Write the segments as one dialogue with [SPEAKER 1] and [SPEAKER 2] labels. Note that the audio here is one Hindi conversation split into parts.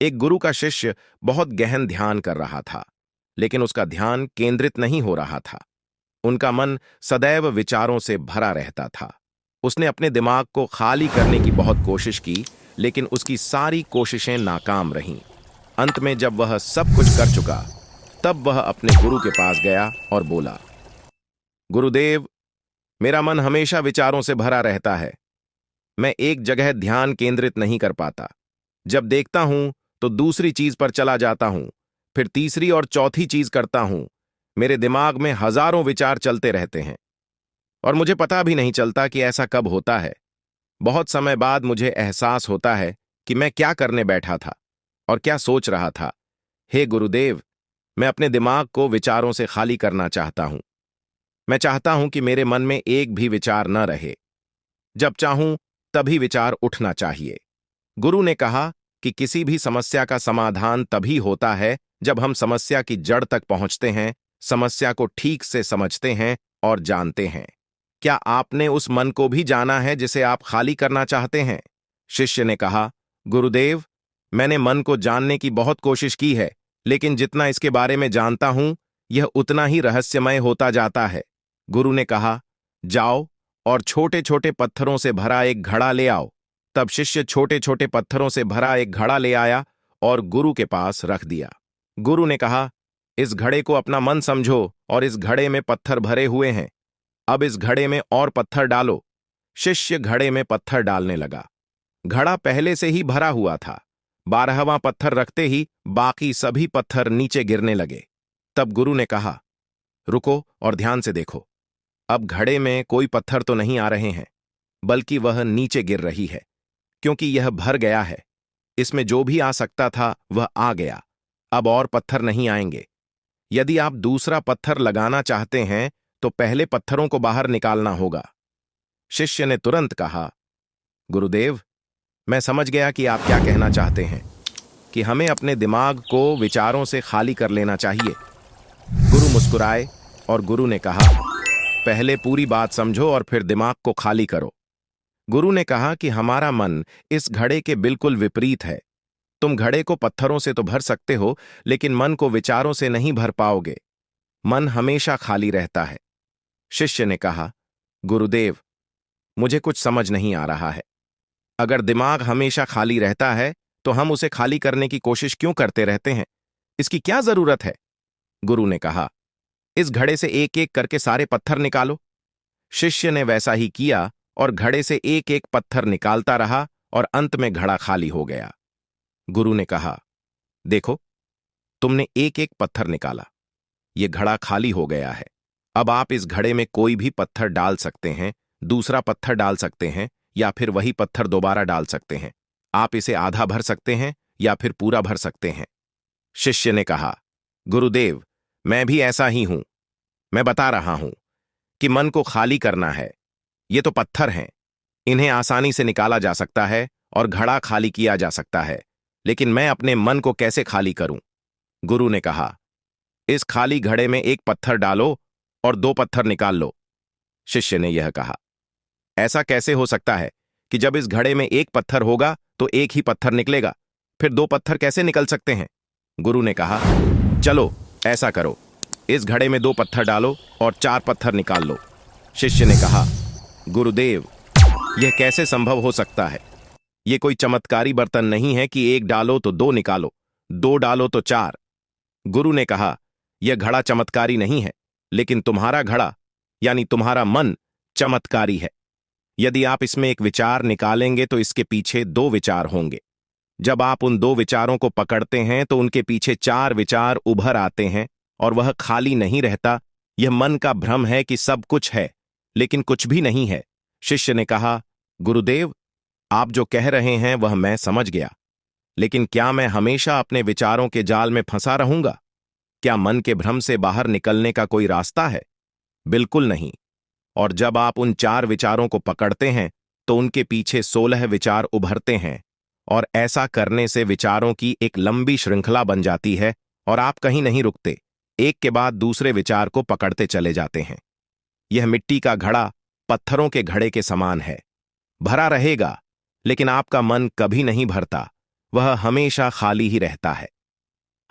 [SPEAKER 1] एक गुरु का शिष्य बहुत गहन ध्यान कर रहा था, लेकिन उसका ध्यान केंद्रित नहीं हो रहा था। उनका मन सदैव विचारों से भरा रहता था। उसने अपने दिमाग को खाली करने की बहुत कोशिश की, लेकिन उसकी सारी कोशिशें नाकाम रहीं। अंत में जब वह सब कुछ कर चुका, तब वह अपने गुरु के पास गया और बोला, गुरुदेव, मेरा मन हमेशा विचारों से भरा रहता है। मैं एक जगह ध्यान केंद्रित नहीं कर पाता। जब देखता हूं तो दूसरी चीज पर चला जाता हूं, फिर तीसरी और चौथी चीज करता हूं। मेरे दिमाग में हजारों विचार चलते रहते हैं और मुझे पता भी नहीं चलता कि ऐसा कब होता है। बहुत समय बाद मुझे एहसास होता है कि मैं क्या करने बैठा था और क्या सोच रहा था। हे गुरुदेव, मैं अपने दिमाग को विचारों से खाली करना चाहता हूं। मैं चाहता हूं कि मेरे मन में एक भी विचार न रहे। जब चाहूं तभी विचार उठना चाहिए। गुरु ने कहा कि किसी भी समस्या का समाधान तभी होता है जब हम समस्या की जड़ तक पहुंचते हैं, समस्या को ठीक से समझते हैं और जानते हैं। क्या आपने उस मन को भी जाना है जिसे आप खाली करना चाहते हैं? शिष्य ने कहा, गुरुदेव, मैंने मन को जानने की बहुत कोशिश की है, लेकिन जितना इसके बारे में जानता हूं, यह उतना ही रहस्यमय होता जाता है। गुरु ने कहा, जाओ और छोटे छोटे पत्थरों से भरा एक घड़ा ले आओ। तब शिष्य छोटे छोटे पत्थरों से भरा एक घड़ा ले आया और गुरु के पास रख दिया। गुरु ने कहा, इस घड़े को अपना मन समझो और इस घड़े में पत्थर भरे हुए हैं। अब इस घड़े में और पत्थर डालो। शिष्य घड़े में पत्थर डालने लगा। घड़ा पहले से ही भरा हुआ था। 12वां पत्थर रखते ही बाकी सभी पत्थर नीचे गिरने लगे। तब गुरु ने कहा, रुको और ध्यान से देखो। अब घड़े में कोई पत्थर तो नहीं आ रहे हैं, बल्कि वह नीचे गिर रही है, क्योंकि यह भर गया है। इसमें जो भी आ सकता था वह आ गया। अब और पत्थर नहीं आएंगे। यदि आप दूसरा पत्थर लगाना चाहते हैं तो पहले पत्थरों को बाहर निकालना होगा। शिष्य ने तुरंत कहा, गुरुदेव, मैं समझ गया कि आप क्या कहना चाहते हैं, कि हमें अपने दिमाग को विचारों से खाली कर लेना चाहिए। गुरु मुस्कुराए और गुरु ने कहा, पहले पूरी बात समझो और फिर दिमाग को खाली करो। गुरु ने कहा कि हमारा मन इस घड़े के बिल्कुल विपरीत है। तुम घड़े को पत्थरों से तो भर सकते हो, लेकिन मन को विचारों से नहीं भर पाओगे। मन हमेशा खाली रहता है। शिष्य ने कहा, गुरुदेव, मुझे कुछ समझ नहीं आ रहा है। अगर दिमाग हमेशा खाली रहता है तो हम उसे खाली करने की कोशिश क्यों करते रहते हैं? इसकी क्या जरूरत है? गुरु ने कहा, इस घड़े से एक एक करके सारे पत्थर निकालो। शिष्य ने वैसा ही किया और घड़े से एक एक पत्थर निकालता रहा और अंत में घड़ा खाली हो गया। गुरु ने कहा, देखो, तुमने एक एक पत्थर निकाला। यह घड़ा खाली हो गया है। अब आप इस घड़े में कोई भी पत्थर डाल सकते हैं, दूसरा पत्थर डाल सकते हैं, या फिर वही पत्थर दोबारा डाल सकते हैं। आप इसे आधा भर सकते हैं या फिर पूरा भर सकते हैं। शिष्य ने कहा, गुरुदेव, मैं भी ऐसा ही हूं। मैं बता रहा हूं कि मन को खाली करना है। ये तो पत्थर हैं, इन्हें आसानी से निकाला जा सकता है और घड़ा खाली किया जा सकता है, लेकिन मैं अपने मन को कैसे खाली करूं? गुरु ने कहा, इस खाली घड़े में एक पत्थर डालो और 2 पत्थर निकाल लो। शिष्य ने यह कहा, ऐसा कैसे हो सकता है कि जब इस घड़े में एक पत्थर होगा तो एक ही पत्थर निकलेगा, फिर 2 पत्थर कैसे निकल सकते हैं? गुरु ने कहा, चलो ऐसा करो, इस घड़े में 2 पत्थर डालो और 4 पत्थर निकाल लो। शिष्य ने कहा, गुरुदेव, यह कैसे संभव हो सकता है? यह कोई चमत्कारी बर्तन नहीं है कि 1 डालो तो 2 निकालो, 2 डालो तो 4। गुरु ने कहा, यह घड़ा चमत्कारी नहीं है, लेकिन तुम्हारा घड़ा यानी तुम्हारा मन चमत्कारी है। यदि आप इसमें एक विचार निकालेंगे तो इसके पीछे 2 विचार होंगे। जब आप उन 2 विचारों को पकड़ते हैं तो उनके पीछे 4 विचार उभर आते हैं और वह खाली नहीं रहता। यह मन का भ्रम है कि सब कुछ है, लेकिन कुछ भी नहीं है। शिष्य ने कहा, गुरुदेव, आप जो कह रहे हैं वह मैं समझ गया, लेकिन क्या मैं हमेशा अपने विचारों के जाल में फंसा रहूंगा? क्या मन के भ्रम से बाहर निकलने का कोई रास्ता है? बिल्कुल नहीं। और जब आप उन 4 विचारों को पकड़ते हैं तो उनके पीछे 16 विचार उभरते हैं, और ऐसा करने से विचारों की एक लंबी श्रृंखला बन जाती है और आप कहीं नहीं रुकते, एक के बाद दूसरे विचार को पकड़ते चले जाते हैं। यह मिट्टी का घड़ा पत्थरों के घड़े के समान है। भरा रहेगा, लेकिन आपका मन कभी नहीं भरता। वह हमेशा खाली ही रहता है।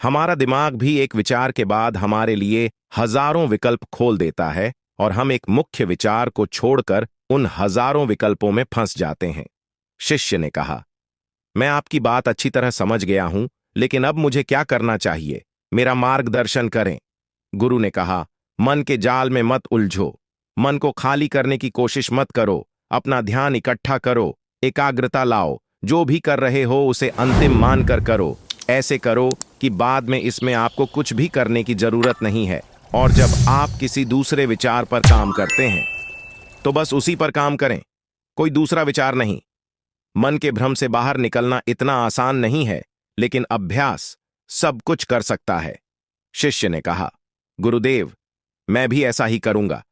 [SPEAKER 1] हमारा दिमाग भी एक विचार के बाद हमारे लिए हजारों विकल्प खोल देता है और हम एक मुख्य विचार को छोड़कर उन हजारों विकल्पों में फंस जाते हैं। शिष्य ने कहा, मैं आपकी बात अच्छी तरह समझ गया हूं, लेकिन अब मुझे क्या करना चाहिए? मेरा मार्गदर्शन करें। गुरु ने कहा, मन के जाल में मत उलझो, मन को खाली करने की कोशिश मत करो, अपना ध्यान इकट्ठा करो, एकाग्रता लाओ, जो भी कर रहे हो उसे अंतिम मानकर करो। ऐसे करो कि बाद में इसमें आपको कुछ भी करने की जरूरत नहीं है, और जब आप किसी दूसरे विचार पर काम करते हैं तो बस उसी पर काम करें, कोई दूसरा विचार नहीं। मन के भ्रम से बाहर निकलना इतना आसान नहीं है, लेकिन अभ्यास सब कुछ कर सकता है। शिष्य ने कहा, गुरुदेव, मैं भी ऐसा ही करूंगा।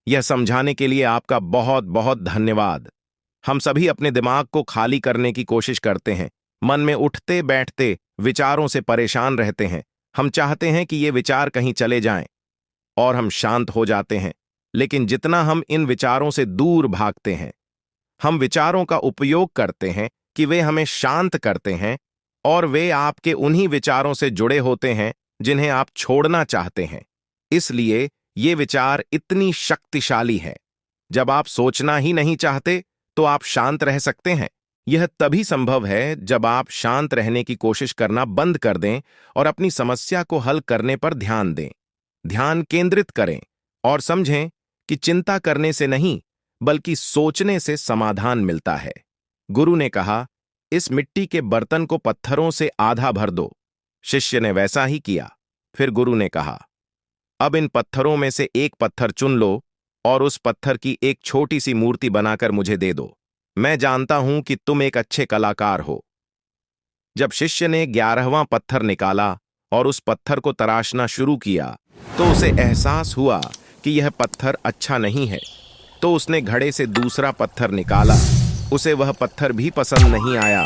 [SPEAKER 1] यह समझाने के लिए आपका बहुत बहुत धन्यवाद। हम सभी अपने दिमाग को खाली करने की कोशिश करते हैं, मन में उठते बैठते विचारों से परेशान रहते हैं। हम चाहते हैं कि ये विचार कहीं चले जाएं और हम शांत हो जाते हैं, लेकिन जितना हम इन विचारों से दूर भागते हैं, हम विचारों का उपयोग करते हैं कि वे हमें शांत करते हैं, और वे आपके उन्हीं विचारों से जुड़े होते हैं जिन्हें आप छोड़ना चाहते हैं। इसलिए ये विचार इतनी शक्तिशाली है। जब आप सोचना ही नहीं चाहते तो आप शांत रह सकते हैं। यह तभी संभव है जब आप शांत रहने की कोशिश करना बंद कर दें और अपनी समस्या को हल करने पर ध्यान दें। ध्यान केंद्रित करें और समझें कि चिंता करने से नहीं, बल्कि सोचने से समाधान मिलता है। गुरु ने कहा, इस मिट्टी के बर्तन को पत्थरों से आधा भर दो। शिष्य ने वैसा ही किया। फिर गुरु ने कहा, अब इन पत्थरों में से एक पत्थर चुन लो और उस पत्थर की एक छोटी सी मूर्ति बनाकर मुझे दे दो। मैं जानता हूं कि तुम एक अच्छे कलाकार हो। जब शिष्य ने 11वां पत्थर निकाला और उस पत्थर को तराशना शुरू किया, तो उसे एहसास हुआ कि यह पत्थर अच्छा नहीं है। तो उसने घड़े से दूसरा पत्थर निकाला। उसे वह पत्थर भी पसंद नहीं आया।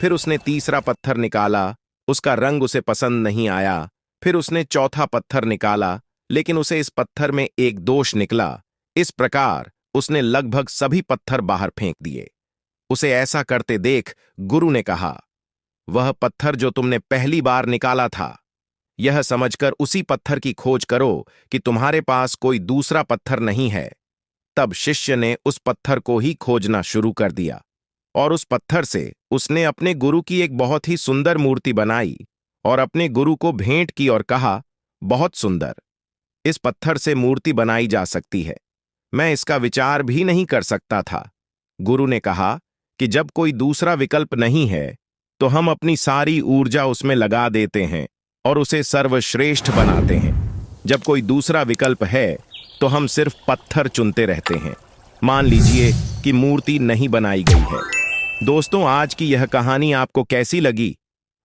[SPEAKER 1] फिर उसने तीसरा पत्थर निकाला, उसका रंग उसे पसंद नहीं आया। फिर उसने चौथा पत्थर निकाला, लेकिन उसे इस पत्थर में एक दोष निकला। इस प्रकार उसने लगभग सभी पत्थर बाहर फेंक दिए। उसे ऐसा करते देख गुरु ने कहा, वह पत्थर जो तुमने पहली बार निकाला था, यह समझकर उसी पत्थर की खोज करो कि तुम्हारे पास कोई दूसरा पत्थर नहीं है। तब शिष्य ने उस पत्थर को ही खोजना शुरू कर दिया और उस पत्थर से उसने अपने गुरु की एक बहुत ही सुंदर मूर्ति बनाई और अपने गुरु को भेंट की और कहा, बहुत सुंदर, इस पत्थर से मूर्ति बनाई जा सकती है। मैं इसका विचार भी नहीं कर सकता था। गुरु ने कहा कि जब कोई दूसरा विकल्प नहीं है तो हम अपनी सारी ऊर्जा उसमें लगा देते हैं और उसे सर्वश्रेष्ठ बनाते हैं। जब कोई दूसरा विकल्प है तो हम सिर्फ पत्थर चुनते रहते हैं। मान लीजिए कि मूर्ति नहीं बनाई गई है। दोस्तों, आज की यह कहानी आपको कैसी लगी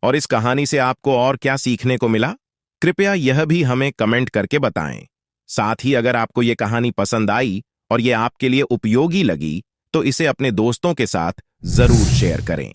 [SPEAKER 1] और इस कहानी से आपको और क्या सीखने को मिला? कृपया यह भी हमें कमेंट करके बताएं। साथ ही अगर आपको ये कहानी पसंद आई और ये आपके लिए उपयोगी लगी तो इसे अपने दोस्तों के साथ जरूर शेयर करें।